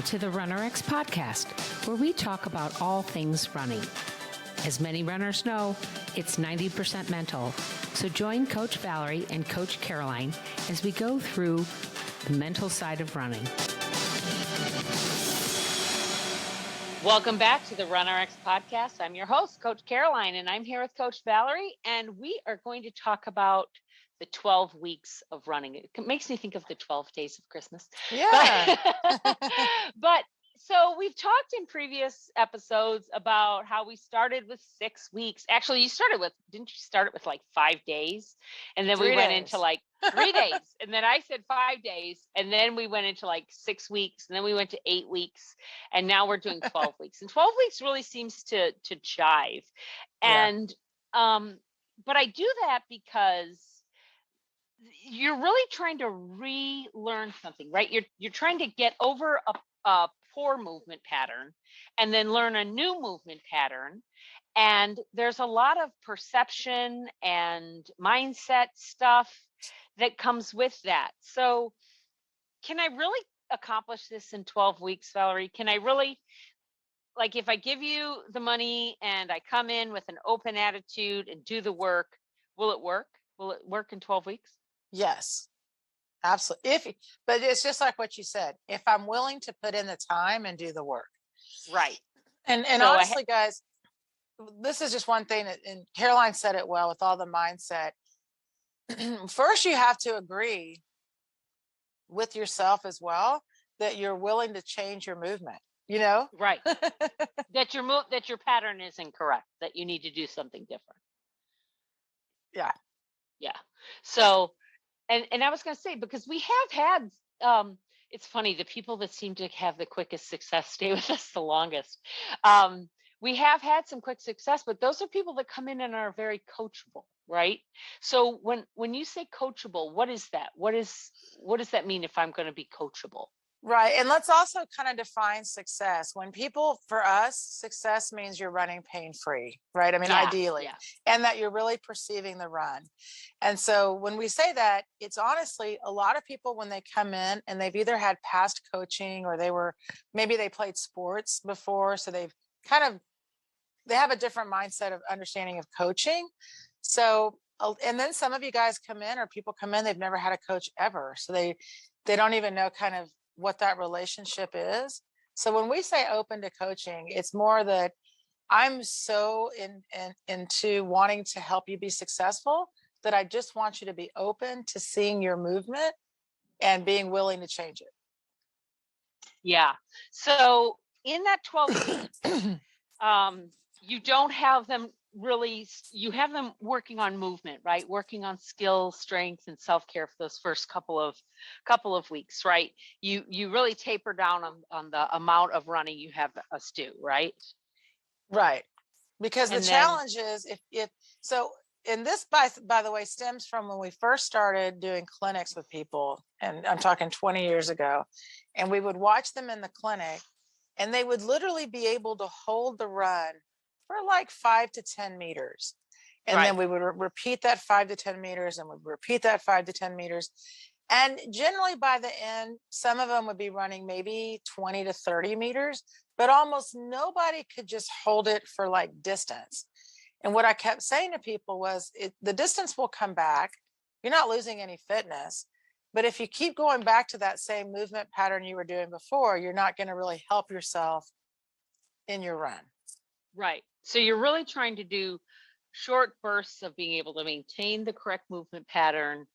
to the RunnerX podcast, where we talk about all things running. As many runners know, it's 90% mental. So join Coach Valerie and Coach Caroline as we go through the mental side of running. Welcome back to the RunnerX podcast. I'm your host, Coach Caroline, and I'm here with Coach Valerie, and we are going to talk about the 12 weeks of running. It makes me think of the 12 days of Christmas. Yeah. But so we've talked in previous episodes about how we started with 6 weeks. Actually, didn't you start it with like 5 days? And then we went into like 3 days. And then I said 5 days. And then we went into like 6 weeks. And then we went to 8 weeks. And now we're doing 12 weeks. And 12 weeks really seems to jive. And, but I do that because you're really trying to relearn something, right? You're trying to get over a poor movement pattern and then learn a new movement pattern. And there's a lot of perception and mindset stuff that comes with that. So can I really accomplish this in 12 weeks, Valerie? Can I really, like, if I give you the money and I come in with an open attitude and do the work, will it work? Will it work in 12 weeks? Yes, absolutely. But it's just like what you said, if I'm willing to put in the time and do the work. Right. And So honestly, guys, this is just one thing and Caroline said it well with all the mindset. First, you have to agree with yourself as well that you're willing to change your movement, you know? Right. that your pattern is incorrect, that you need to do something different. Yeah. Yeah. So And I was going to say, because we have had, it's funny, the people that seem to have the quickest success stay with us the longest. We have had some quick success, but those are people that come in and are very coachable, right? So when you say coachable, what is that? What does that mean if I'm going to be coachable? Right. And let's also kind of define success. For us, success means you're running pain-free, right? I mean, ideally, and that you're really perceiving the run. And so when we say that, it's honestly a lot of people when they come in and they've either had past coaching or maybe they played sports before. So they have a different mindset of understanding of coaching. So, and then some of you guys come in or people come in, they've never had a coach ever. So they don't even know kind of what that relationship is. So when we say open to coaching, it's more that I'm so into wanting to help you be successful that I just want you to be open to seeing your movement and being willing to change it. Yeah. So in that 12 weeks, you don't have them you have them working on movement, right? Working on skill, strength, and self-care for those first couple of weeks, right? You really taper down on the amount of running you have us do, right? Right. Because the challenge is and this by the way stems from when we first started doing clinics with people, and I'm talking 20 years ago, and we would watch them in the clinic and they would literally be able to hold the run for like 5 to 10 meters. And then we would repeat that 5 to 10 meters and would repeat that 5 to 10 meters. And generally by the end, some of them would be running maybe 20 to 30 meters, but almost nobody could just hold it for like distance. And what I kept saying to people was the distance will come back. You're not losing any fitness. But if you keep going back to that same movement pattern you were doing before, you're not going to really help yourself in your run. Right. So you're really trying to do short bursts of being able to maintain the correct movement pattern,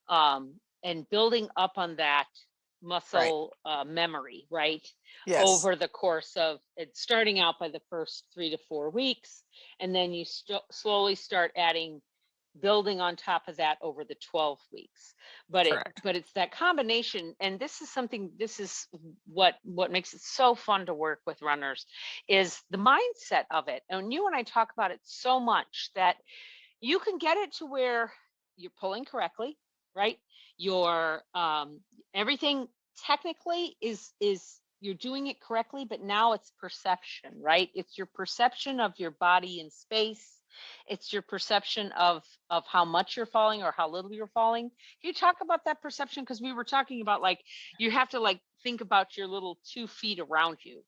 and building up on that muscle memory, right? Yes. Over the course of it, starting out by the first 3 to 4 weeks, and then you slowly start building on top of that over the 12 weeks. But it's that combination, and this is what makes it so fun to work with runners is the mindset of it. And you and I talk about it so much that you can get it to where you're pulling correctly, right? Your everything technically is you're doing it correctly, but now it's perception, right? It's your perception of your body in space, It's your perception of how much you're falling or how little you're falling. Can you talk about that perception? Because we were talking about, like, you have to, like, think about your little 2 feet around you.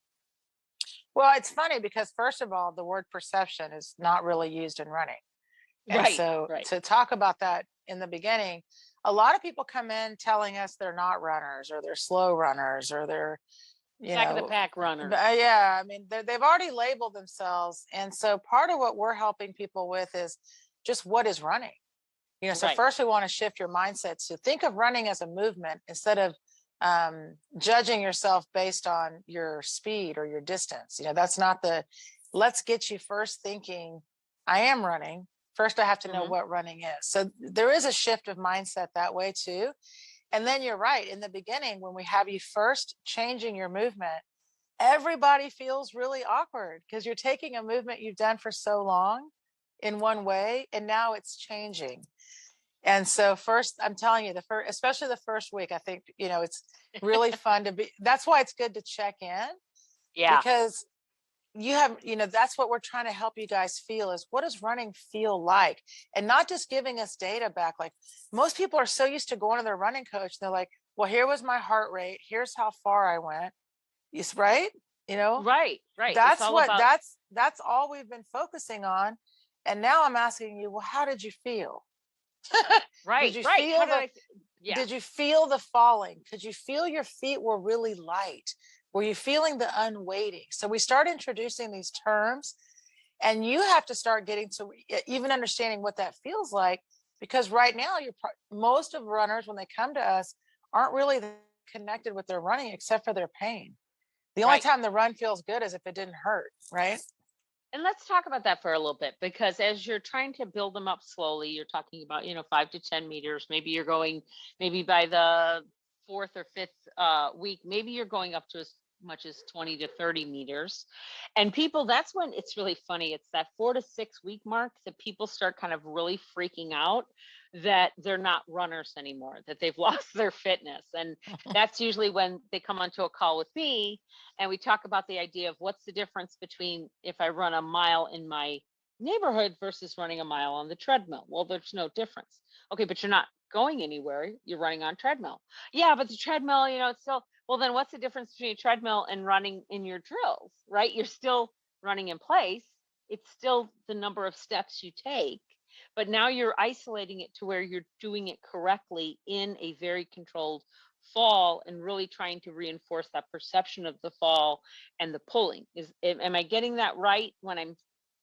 Well, it's funny because first of all, the word perception is not really used in running. And Right, so right. to talk about that in the beginning, a lot of people come in telling us they're not runners or they're slow runners or they're, Back of the pack runner. yeah, I mean, they've already labeled themselves. And so part of what we're helping people with is just what is running? So Right. first we want to shift your mindset to think of running as a movement instead of judging yourself based on your speed or your distance. That's not let's get you first thinking, I am running. First, I have to know what running is. So there is a shift of mindset that way too. And then you're right. In the beginning, when we have you first changing your movement, everybody feels really awkward because you're taking a movement you've done for so long in one way, and now it's changing. And so first, I'm telling you, especially the first week, I think, it's really fun to be, that's why it's good to check in. Yeah. Because you have, that's what we're trying to help you guys feel is what does running feel like? And not just giving us data back. Like most people are so used to going to their running coach. They're like, well, here was my heart rate. Here's how far I went. Yes, right. Right. That's that's all we've been focusing on. And now I'm asking you, well, how did you feel? Right. Did you Right. feel Did you feel the falling? Could you feel your feet were really light? Were you feeling the unweighting? So we start introducing these terms, and you have to start getting to even understanding what that feels like, because right now most of runners, when they come to us, aren't really connected with their running except for their pain. The only time the run feels good is if it didn't hurt, right? And let's talk about that for a little bit, because as you're trying to build them up slowly, you're talking about, 5 to 10 meters. Maybe you're going, maybe by the 4th or 5th week, maybe you're going up to as much as 20 to 30 meters. And people, that's when it's really funny. It's that 4 to 6 week mark that people start kind of really freaking out that they're not runners anymore, that they've lost their fitness. And that's usually when they come onto a call with me and we talk about the idea of what's the difference between if I run a mile in my neighborhood versus running a mile on the treadmill. Well, there's no difference. Okay, but you're not going anywhere. You're running on treadmill. Yeah, but the treadmill, it's still, well, then what's the difference between a treadmill and running in your drills, right? You're still running in place. It's still the number of steps you take, but now you're isolating it to where you're doing it correctly in a very controlled fall and really trying to reinforce that perception of the fall and the pulling. Am I getting that right when I'm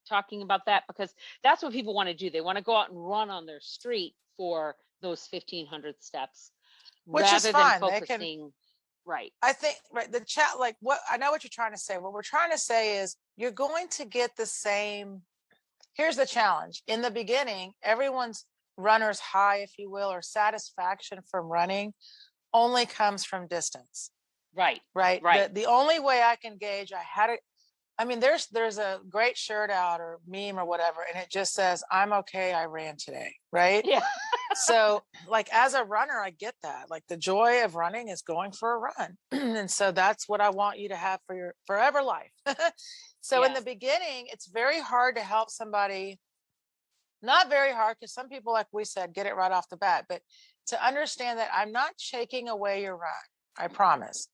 talking about that? Because that's what people want to do. They want to go out and run on their street for those 1,500 steps, which is fine. Than focusing. Right. I think, right. The chat, like what I know what you're trying to say. What we're trying to say is you're going to get the same. Here's the challenge. In the beginning, everyone's runner's high, if you will, or satisfaction from running only comes from distance. Right. Right. The only way I can gauge, there's a great shirt out or meme or whatever, and it just says, I'm okay, I ran today. Right. Yeah. So like as a runner, I get that. Like the joy of running is going for a run. And so that's what I want you to have for your forever life. So in the beginning, it's very hard to help somebody. Not very hard, because some people, like we said, get it right off the bat, but to understand that I'm not taking away your run. I promise.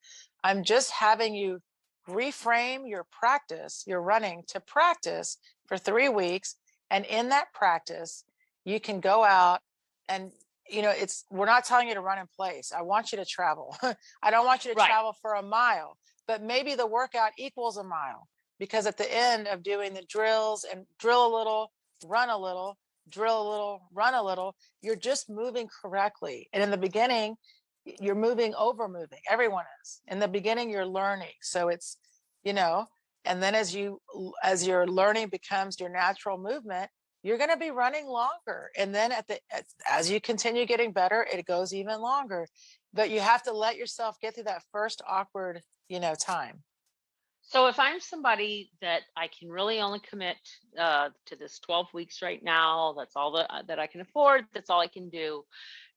I'm just having you reframe your practice, your running to practice for 3 weeks. And in that practice, you can go out and, we're not telling you to run in place. I want you to travel. I don't want you to travel for a mile, but maybe the workout equals a mile, because at the end of doing the drills and drill a little, run a little, drill a little, run a little, you're just moving correctly. And in the beginning, you're moving over moving. Everyone is. In the beginning, you're learning. So it's, and then as your learning becomes your natural movement, you're going to be running longer. And then as you continue getting better, it goes even longer. But you have to let yourself get through that first awkward, time. So if I'm somebody that I can really only commit to this 12 weeks right now, that's all that I can afford, that's all I can do,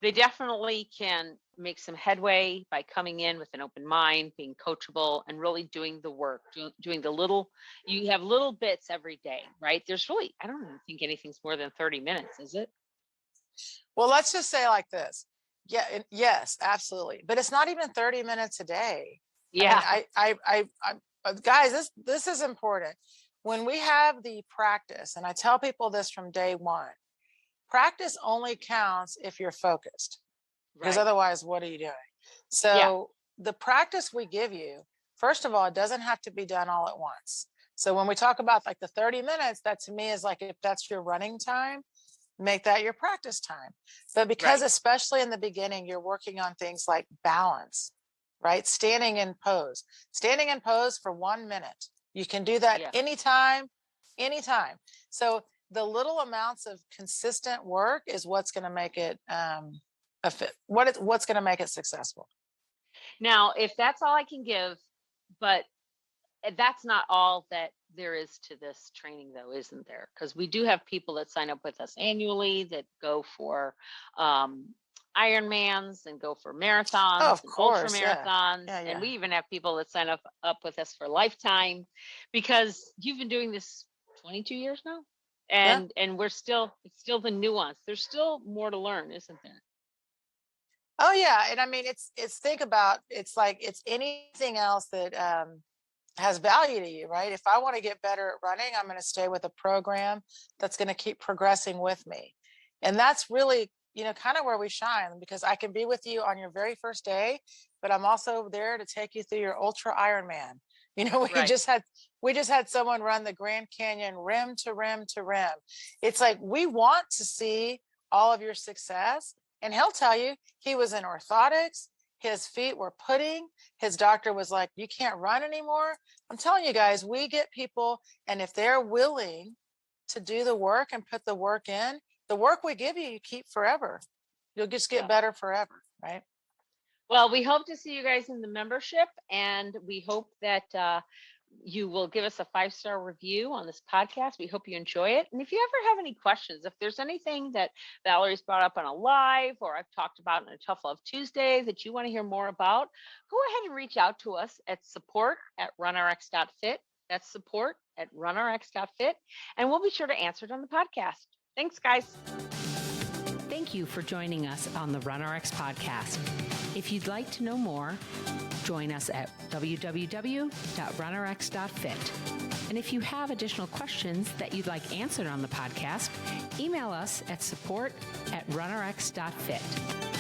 they definitely can make some headway by coming in with an open mind, being coachable, and really doing the work, doing the little, you have little bits every day, right? There's really, I don't even think anything's more than 30 minutes, is it? Well, let's just say like this. Yeah, yes, absolutely. But it's not even 30 minutes a day. Yeah. Guys, this is important. When we have the practice, and I tell people this from day one, practice only counts if you're focused, because otherwise, what are you doing? So the practice we give you, first of all, it doesn't have to be done all at once. So when we talk about like the 30 minutes, that to me is like, if that's your running time, make that your practice time. But because especially in the beginning, you're working on things like balance, right? Standing in pose for 1 minute. You can do that anytime. So the little amounts of consistent work is what's going to make it a fit. What's going to make it successful. Now, if that's all I can give, but that's not all that there is to this training, though, isn't there? Because we do have people that sign up with us annually that go for Ironmans and go for marathons, and ultra marathons, and we even have people that sign up with us for lifetime, because you've been doing this 22 years now, and it's still the nuance. There's still more to learn, isn't there? Oh yeah, and I mean it's think about, it's like it's anything else that has value to you, right? If I want to get better at running, I'm going to stay with a program that's going to keep progressing with me. And that's really, kind of where we shine, because I can be with you on your very first day, but I'm also there to take you through your ultra Ironman. We just had someone run the Grand Canyon rim to rim to rim. It's like, we want to see all of your success. And he'll tell you he was in orthotics. His feet were pudding. His doctor was like, you can't run anymore. I'm telling you guys, we get people, and if they're willing to do the work and put the work in, the work we give you, you keep forever. You'll just get better forever, right? Well, we hope to see you guys in the membership, and we hope that you will give us a 5-star review on this podcast. We hope you enjoy it. And if you ever have any questions, if there's anything that Valerie's brought up on a live, or I've talked about in a Tough Love Tuesday that you want to hear more about, go ahead and reach out to us at support@runrx.fit. That's support@runrx.fit. And we'll be sure to answer it on the podcast. Thanks, guys. Thank you for joining us on the RunRx podcast. If you'd like to know more, join us at www.runrx.fit. And if you have additional questions that you'd like answered on the podcast, email us at support@runrx.fit.